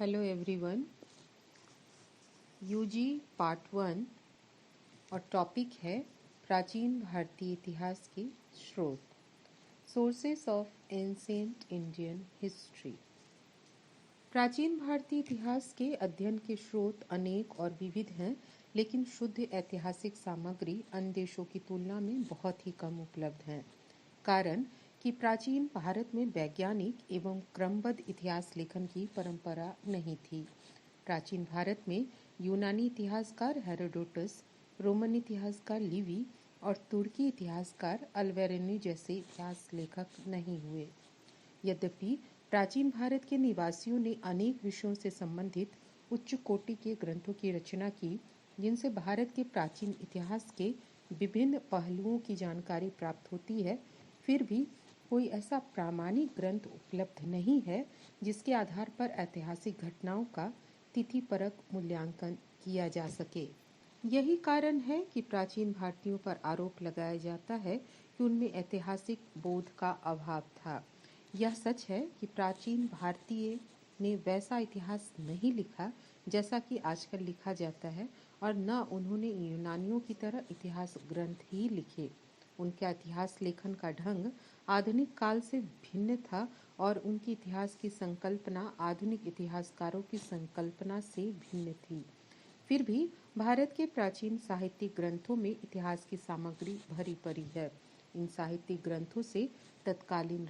Hello everyone. UG part 1 और topic है प्राचीन भारतीय इतिहास के स्रोत, sources of ancient Indian history. प्राचीन भारतीय इतिहास के अध्ययन के स्रोत अनेक और विविध हैं, लेकिन शुद्ध ऐतिहासिक सामग्री अन्य देशों की तुलना में बहुत ही कम उपलब्ध है। कारण कि प्राचीन भारत में वैज्ञानिक एवं क्रमबद्ध इतिहास लेखन की परंपरा नहीं थी। प्राचीन भारत में यूनानी इतिहासकार हेरोडोटस, रोमन इतिहासकार लिवी और तुर्की इतिहासकार अल्बेरुनी जैसे इतिहास लेखक नहीं हुए। यद्यपि प्राचीन भारत के निवासियों ने अनेक विषयों से संबंधित उच्च कोटि के ग्रंथों की रचना की, जिनसे भारत के प्राचीन इतिहास के विभिन्न पहलुओं की जानकारी प्राप्त होती है, फिर भी कोई ऐसा प्रामाणिक ग्रंथ उपलब्ध नहीं है जिसके आधार पर ऐतिहासिक घटनाओं का तिथिपरक मूल्यांकन किया जा सके। यही कारण है कि प्राचीन भारतीयों पर आरोप लगाया जाता है कि उनमें ऐतिहासिक बोध का अभाव था। यह सच है कि प्राचीन भारतीय ने वैसा इतिहास नहीं लिखा जैसा कि आजकल लिखा जाता है, और न उन्होंने यूनानियों की तरह इतिहास ग्रंथ ही लिखे। उनका इतिहास लेखन का ढंग आधुनिक काल से भिन्न था और उनकी इतिहास की संकल्पना आधुनिक इतिहासकारों की संकल्पना से भिन्न थी। फिर भी भारत के प्राचीन साहित्यिक ग्रंथों में इतिहास की सामग्री भरी पड़ी है। इन साहित्यिक ग्रंथों से तत्कालीन